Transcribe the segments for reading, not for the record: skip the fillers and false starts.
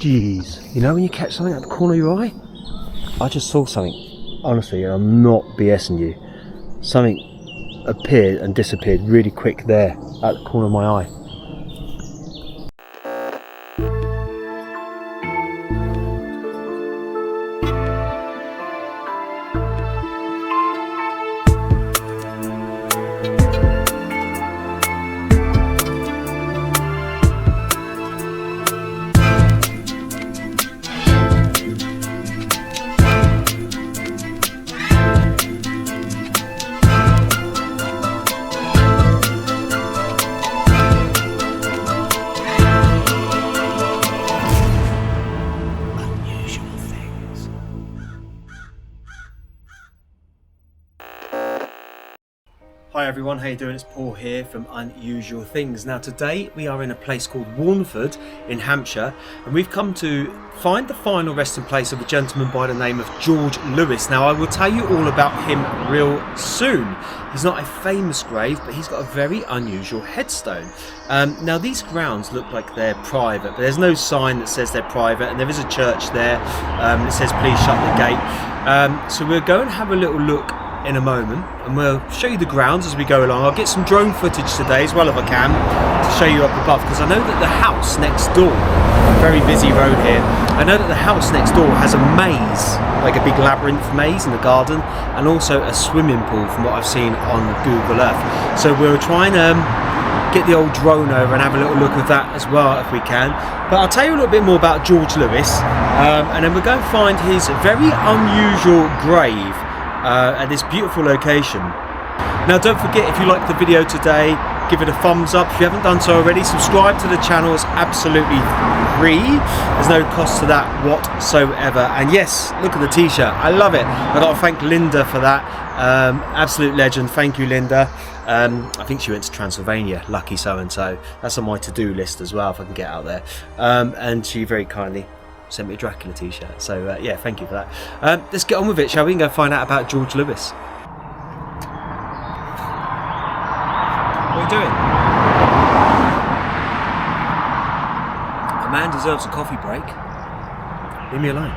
Jeez. You know when you catch something at the corner of your eye? I just saw something, honestly, and I'm not BSing you. Something appeared and disappeared really quick there at the corner of my eye. Hi everyone, how you doing? It's Paul here from Unusual Things. Now today we are in a place called Warnford in Hampshire, and we've come to find the final resting place of a gentleman by the name of George Lewis. Now I will tell you all about him real soon. He's not a famous grave, but he's got a very unusual headstone. Now these grounds look like they're private, but there's no sign that says they're private, and there is a church there that says please shut the gate. So we'll go and have a little look in a moment, and we'll show you the grounds as we go along. I'll get some drone footage today as well if I can to show you up above, because I know that the house next door, very busy road here, I know that the house next door has a maze, like a big labyrinth maze in the garden, and also a swimming pool from what I've seen on Google Earth. So we'll try and get the old drone over and have a little look at that as well if we can. But I'll tell you a little bit more about George Lewis, and then we'll go and find his very unusual grave at this beautiful location. Now don't forget, if you like the video today, give it a thumbs up. If you haven't done so already, subscribe to the channel. It's absolutely free. There's no cost to that whatsoever. And yes, look at the t-shirt, I love it. I've got to thank Linda for that. Absolute legend. Thank you, Linda. I think she went to Transylvania, lucky so-and-so. That's on my to-do list as well if I can get out there. And she very kindly sent me a Dracula t-shirt, so yeah, thank you for that. Let's get on with it, shall we, and go find out about George Lewis. What are you doing? A man deserves a coffee break. Leave me alone.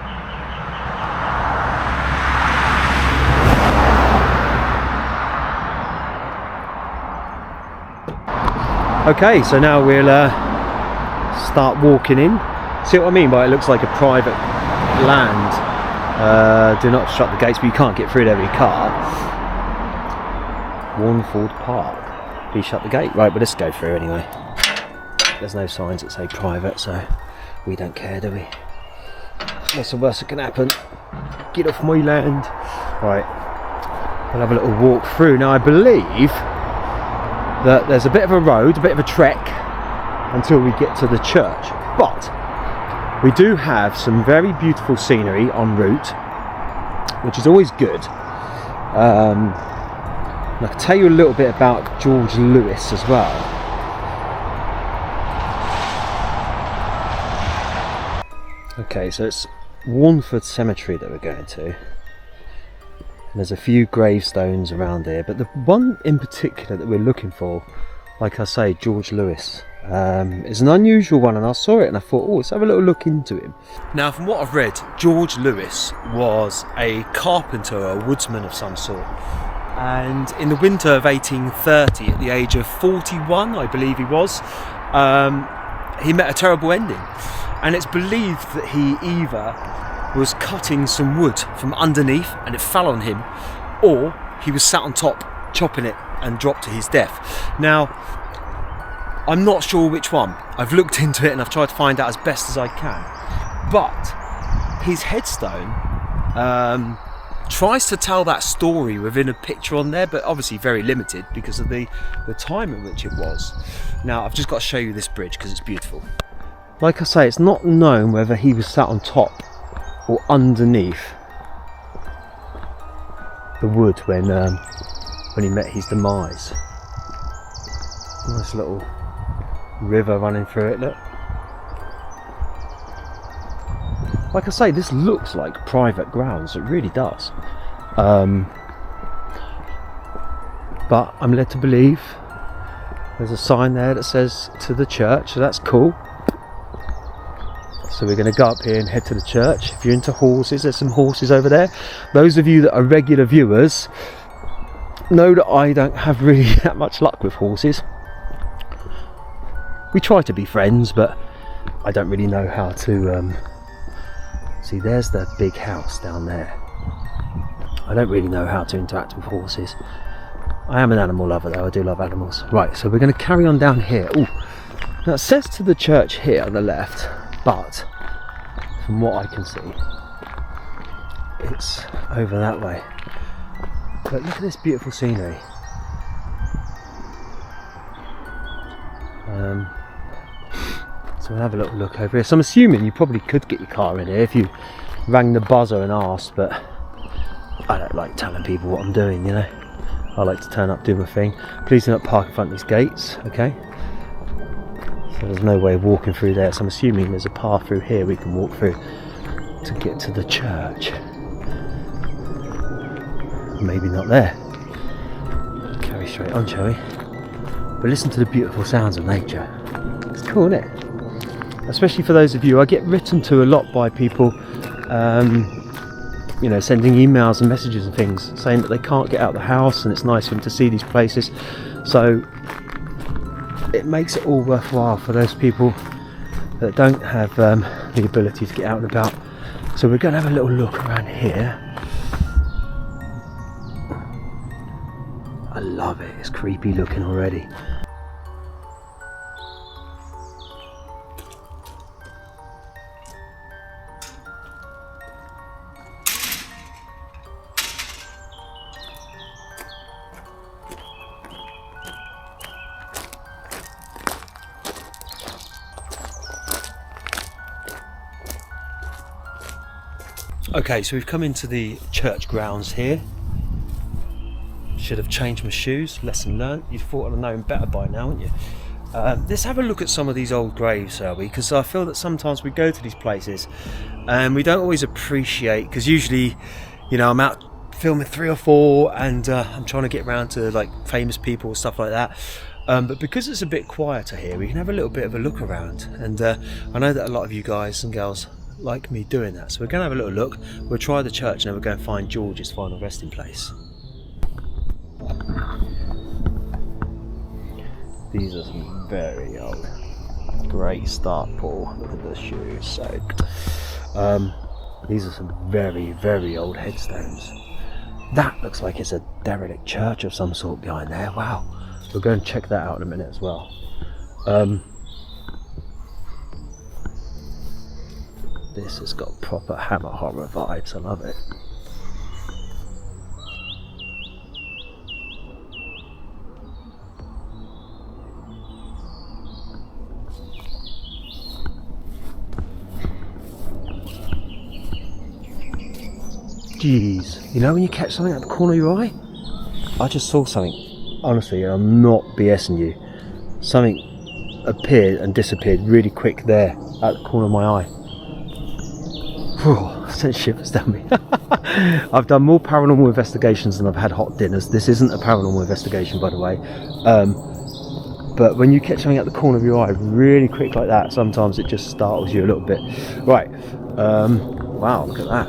Okay, so now we'll start walking in. See what I mean by it looks like a private land. Do not shut the gates, but you can't get through there with your car. Warnford Park. Please shut the gate. Right, but let's go through anyway. There's no signs that say private, so we don't care, do we? What's the worst that can happen? Get off my land. Right, we'll have a little walk through. Now I believe that there's a bit of a road, a bit of a trek until we get to the church. But we do have some very beautiful scenery en route, which is always good. And I can tell you a little bit about George Lewis as well. Okay, so it's Warnford Cemetery that we're going to. There's a few gravestones around here, but the one in particular that we're looking for, like I say, George Lewis, is an unusual one, and I saw it and I thought, oh, let's have a little look into him. Now, from what I've read, George Lewis was a carpenter, a woodsman of some sort, and in the winter of 1830, at the age of 41, I believe he was, he met a terrible ending, and it's believed that he either was cutting some wood from underneath and it fell on him, or he was sat on top chopping it and dropped to his death. Now, I'm not sure which one. I've looked into it and I've tried to find out as best as I can. But his headstone tries to tell that story within a picture on there, but obviously very limited because of the time in which it was. Now, I've just got to show you this bridge because it's beautiful. Like I say, it's not known whether he was sat on top or underneath the wood when he met his demise. Nice little river running through it, look. Like I say, this looks like private grounds, it really does. But I'm led to believe there's a sign there that says to the church, so that's cool. So we're going to go up here and head to the church. If you're into horses, there's some horses over there. Those of you that are regular viewers know that I don't have really that much luck with horses. We try to be friends, but I don't really know how to see, there's the big house down there. I don't really know how to interact with horses. I am an animal lover though, I do love animals. Right, so we're going to carry on down here. Ooh. Now it says to the church here on the left, but from what I can see, it's over that way. But look at this beautiful scenery. So we'll have a little look over here. So I'm assuming you probably could get your car in here if you rang the buzzer and asked, but I don't like telling people what I'm doing, you know. I like to turn up, do my thing. Please do not park in front of these gates, okay? So there's no way of walking through there, so I'm assuming there's a path through here we can walk through to get to the church. Maybe not there. Carry straight on, shall we? But listen to the beautiful sounds of nature. It's cool, isn't it? Especially for those of you, I get written to a lot by people, you know, sending emails and messages and things saying that they can't get out of the house and it's nice for them to see these places. So it makes it all worthwhile for those people that don't have the ability to get out and about. So we're going to have a little look around here. I love it, it's creepy looking already. Okay, so we've come into the church grounds here. Should have changed my shoes, lesson learnt. You'd thought I'd have known better by now, wouldn't you? Let's have a look at some of these old graves, shall we? Because I feel that sometimes we go to these places and we don't always appreciate, because usually, you know, I'm out filming 3 or 4 and I'm trying to get around to like famous people and stuff like that. But because it's a bit quieter here, we can have a little bit of a look around. And I know that a lot of you guys and girls like me doing that. So we're going to have a little look. We'll try the church and then we're going to find George's final resting place. These are some very old. Great start, Paul. Look at the shoes soaked. These are some very, very old headstones. That looks like it's a derelict church of some sort behind there. Wow. We'll go and check that out in a minute as well. This has got proper Hammer horror vibes. I love it. Jeez, you know when you catch something at the corner of your eye? I just saw something, honestly, I'm not BSing you. Something appeared and disappeared really quick there at the corner of my eye. Whew, sent shivers down me. I've done more paranormal investigations than I've had hot dinners. This isn't a paranormal investigation, by the way. But when you catch something at the corner of your eye really quick like that, sometimes it just startles you a little bit. Right, wow, look at that.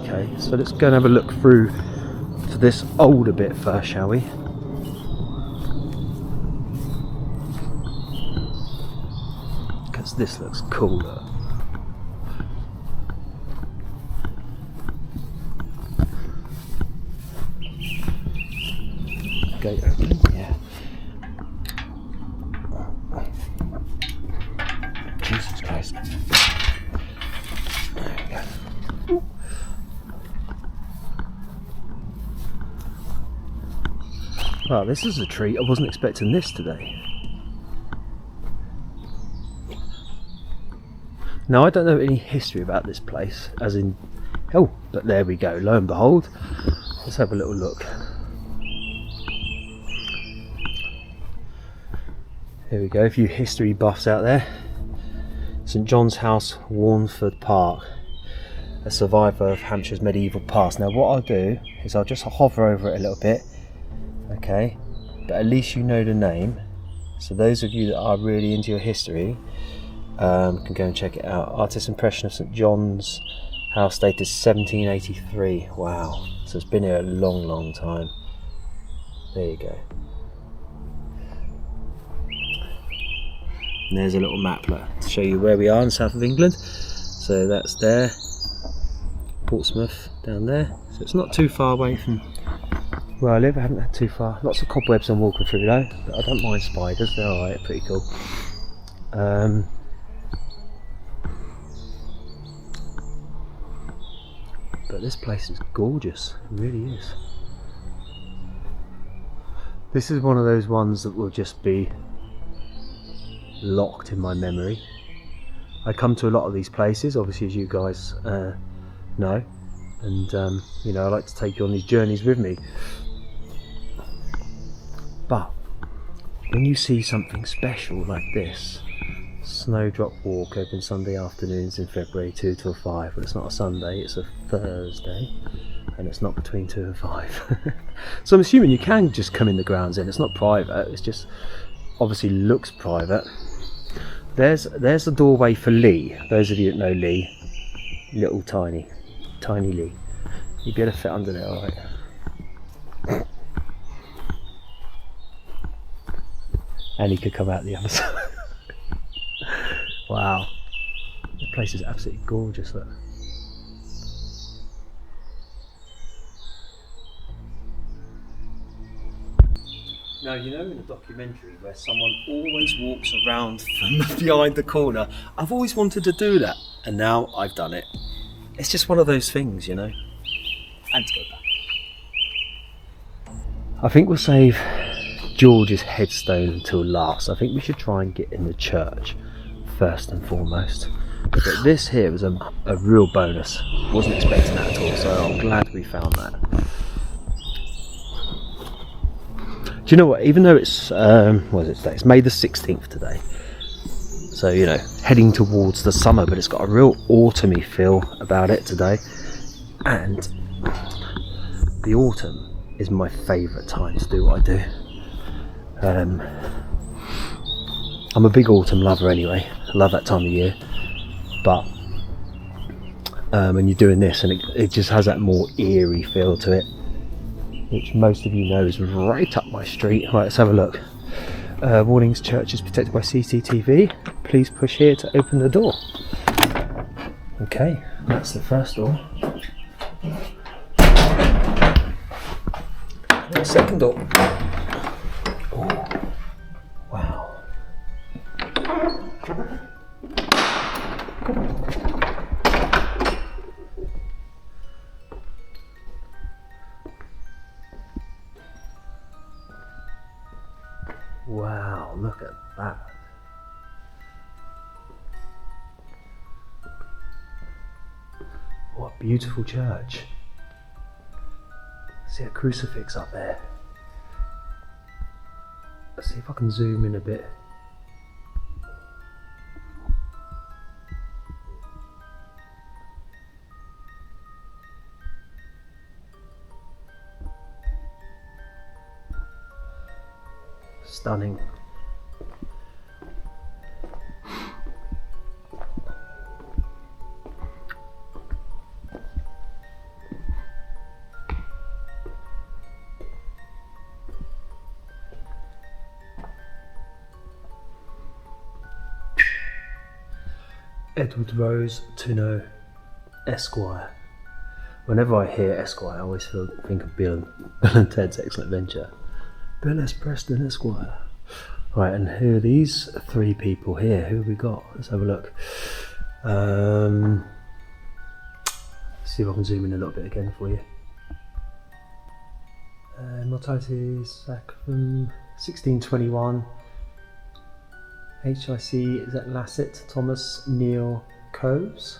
Okay, so let's go and have a look through to this older bit first, shall we? Because this looks cooler. Gate open, yeah. Jesus Christ. There we go. Wow, this is a treat. I wasn't expecting this today. Now, I don't know any history about this place, as in... Oh, but there we go. Lo and behold. Let's have a little look. Here we go, a few history buffs out there. St John's House, Warnford Park. a survivor of Hampshire's medieval past. Now what I'll do is I'll just hover over it a little bit, okay, but at least you know the name. So those of you that are really into your history can go and check it out. Artist's impression of St John's house dated 1783. Wow, so it's been here a long time. There you go. And there's a little map to show you where we are in the south of England. So that's there, Portsmouth down there. So it's not too far away from where I live. I haven't had too far. Lots of cobwebs I'm walking through though, but I don't mind spiders. They're alright, pretty cool. But this place is gorgeous. It really is. This is one of those ones that will just be locked in my memory. I come to a lot of these places, obviously, as you guys know, and you know, I like to take you on these journeys with me. But when you see something special like this, Snowdrop Walk, open Sunday afternoons in February 2 till 5. Well, it's not a Sunday, it's a Thursday, and it's not between 2 and 5. So I'm assuming you can just come in the grounds in. It's not private, it's just obviously looks private. There's the doorway for Lee. Those of you that know Lee, little tiny Lee, you'd be able to fit under there, alright. And he could come out the other side. Wow, the place is absolutely gorgeous. Look. Now, you know, in a documentary where someone always walks around from behind the corner, I've always wanted to do that, and now I've done it. It's just one of those things, you know. And to go back. I think we'll save George's headstone until last. I think we should try and get in the church first and foremost. But this here was a real bonus. Wasn't expecting that at all, so I'm glad we found that. Do you know what? Even though it's what is it today? It's May the 16th today. So, you know, heading towards the summer, but it's got a real autumny feel about it today. And the autumn is my favourite time to do what I do. I'm a big autumn lover anyway. I love that time of year. But when you're doing this, and it just has that more eerie feel to it, which most of you know is right up my street. Right, let's have a look. Warnings: church is protected by CCTV. Please push here to open the door. Okay, that's the first door. The second door. Oh, wow. Wow, look at that. What a beautiful church. See a crucifix up there. Let's see if I can zoom in a bit. Stunning. Edward Rose Tuno, Esquire. Whenever I hear Esquire, I always think of Bill and Ted's Excellent Adventure. Bill S. Preston, Esquire. Right, and who are these three people here? Who have we got? Let's have a look. See if I can zoom in a little bit again for you. Mortality Sacrum, 1621. HIC is at Lasset, Thomas Neil Coves.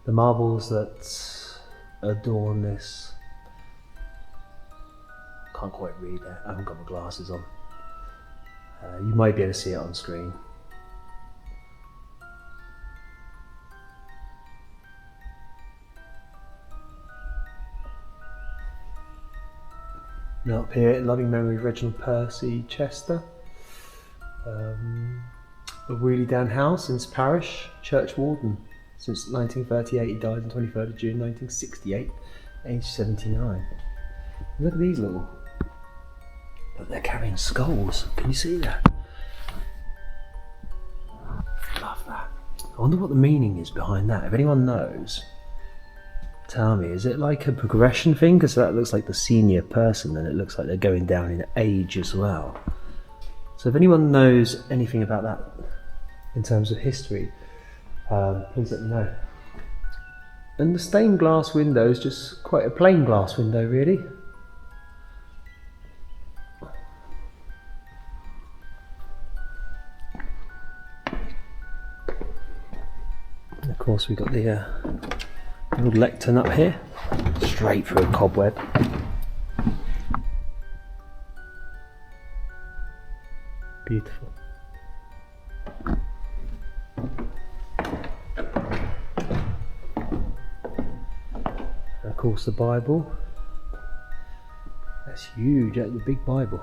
The marbles that adorn this, can't quite read that, I haven't got my glasses on. You might be able to see it on screen. And up here, in loving memory of Reginald Percy Chester. A Wheelie Down House in parish, church warden since 1938. He died on 23rd of June 1968, aged 79. Look at these little. Look, they're carrying skulls. Can you see that? Love that. I wonder what the meaning is behind that. If anyone knows, tell me. Is it like a progression thing? Because that looks like the senior person, and it looks like they're going down in age as well. So if anyone knows anything about that in terms of history, please let me know. And the stained glass window is just quite a plain glass window, really. And of course, we've got the old lectern up here, straight through a cobweb. Beautiful. And of course, the Bible. That's huge, the big Bible.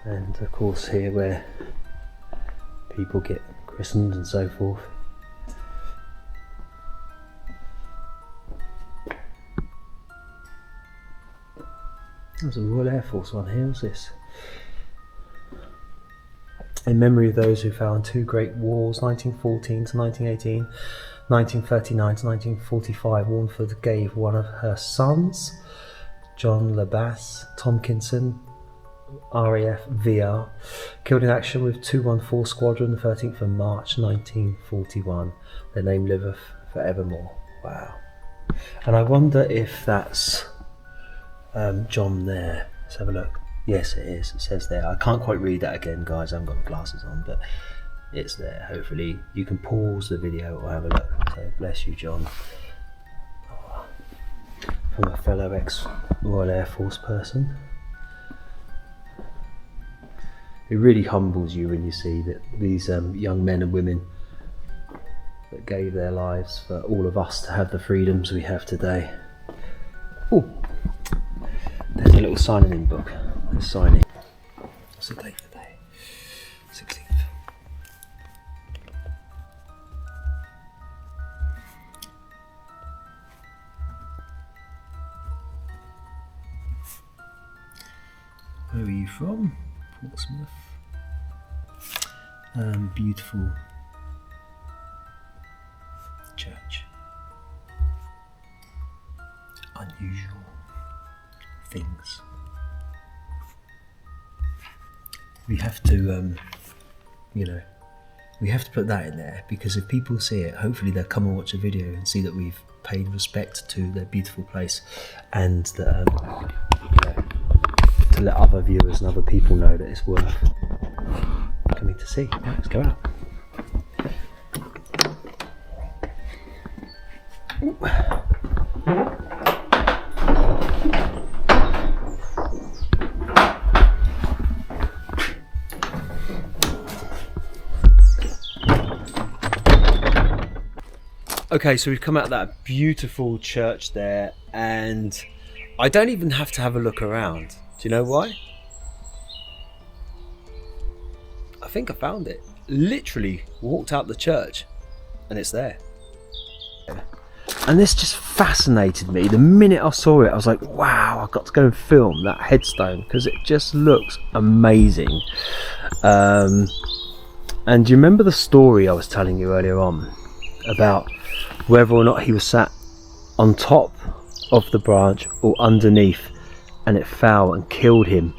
And of course, here where people get christened and so forth. There's a Royal Air Force one here. What's this? In memory of those who fell in two great wars, 1914 to 1918, 1939 to 1945, Warnford gave one of her sons, John Labasse Tomkinson, RAF VR, killed in action with 214 Squadron, the 13th of March 1941. Their name liveth forevermore. Wow. And I wonder if that's John there. Let's have a look. Yes, it is. It says there. I can't quite read that again, guys. I haven't got my glasses on, but it's there. Hopefully you can pause the video or have a look. So bless you, John. Oh, from a fellow ex-Royal Air Force person. It really humbles you when you see that these young men and women that gave their lives for all of us to have the freedoms we have today. Oh, there's a little signing in book. Let's sign it. What's the date today? 16th. Where are you from? Portsmouth. Beautiful church. Unusual things. We have to, we have to put that in there, because if people see it, hopefully they'll come and watch a video and see that we've paid respect to their beautiful place, and that, to let other viewers and other people know that it's worth coming to see. Right, let's go out. Ooh. Okay, so we've come out of that beautiful church there, and I don't even have to have a look around. Do you know why? I think I found it. Literally walked out the church and it's there. And this just fascinated me. The minute I saw it, I was like, wow, I've got to go and film that headstone, because it just looks amazing. And do you remember the story I was telling you earlier on about whether or not he was sat on top of the branch or underneath, and it fell and killed him,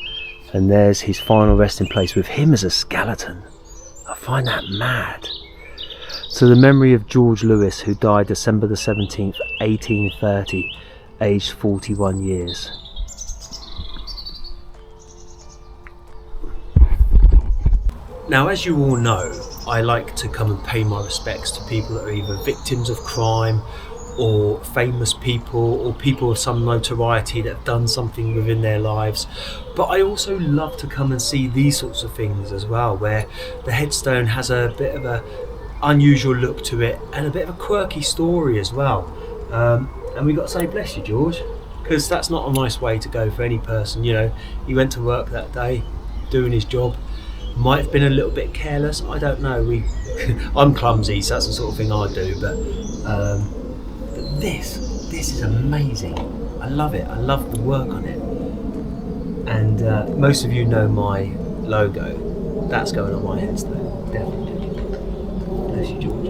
and there's his final resting place with him as a skeleton? I find that mad. So the memory of George Lewis, who died December the 17th, 1830, aged 41 years. Now, as you all know, I like to come and pay my respects to people that are either victims of crime, or famous people, or people of some notoriety that have done something within their lives. But I also love to come and see these sorts of things as well, where the headstone has a bit of a unusual look to it, and a bit of a quirky story as well. And we got to say bless you, George, because that's not a nice way to go for any person. You know, he went to work that day doing his job, might have been a little bit careless, I don't know. I'm clumsy, so that's the sort of thing I do, but this is amazing. I love it. I love the work on it. And most of you know my logo. That's going on my headstone, definitely. Bless you, George.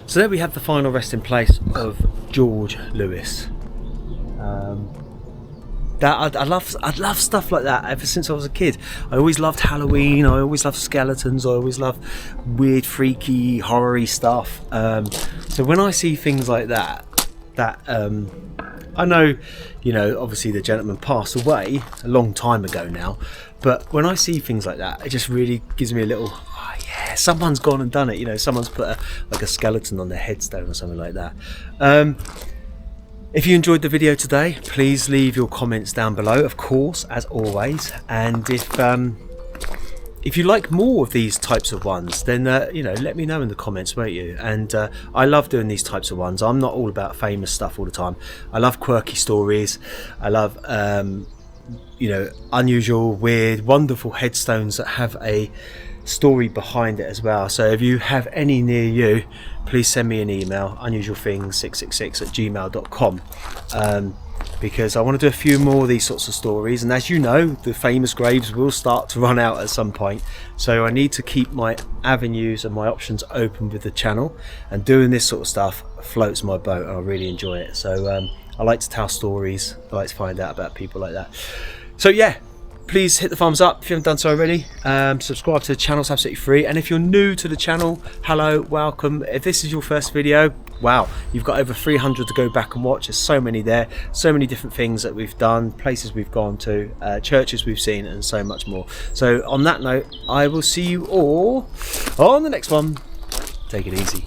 So there we have the final resting place of George Lewis. That I love stuff like that ever since I was a kid. I always loved Halloween. I always loved skeletons. I always loved weird, freaky, horror-y stuff. So when I see things like that I know, you know, obviously the gentleman passed away a long time ago now, but when I see things like that, it just really gives me a little, oh yeah, someone's gone and done it. You know, someone's put a skeleton on their headstone or something like that. If you enjoyed the video today, please leave your comments down below, of course, as always. And if you like more of these types of ones, then you know, let me know in the comments, won't you? And I love doing these types of ones. I'm not all about famous stuff all the time. I love quirky stories. I love you know, unusual, weird, wonderful headstones that have a story behind it as well. So if you have any near you, please send me an email, unusualthings666@gmail.com, because I want to do a few more of these sorts of stories. And as you know, the famous graves will start to run out at some point, so I need to keep my avenues and my options open with the channel, and doing this sort of stuff floats my boat and I really enjoy it. So I like to tell stories, I like to find out about people like that. So yeah, please hit the thumbs up if you haven't done so already. Subscribe to the channel, it's absolutely free. And if you're new to the channel, hello, welcome. If this is your first video, wow, you've got over 300 to go back and watch. There's so many there, so many different things that we've done, places we've gone to, churches we've seen, and so much more. So on that note, I will see you all on the next one. Take it easy.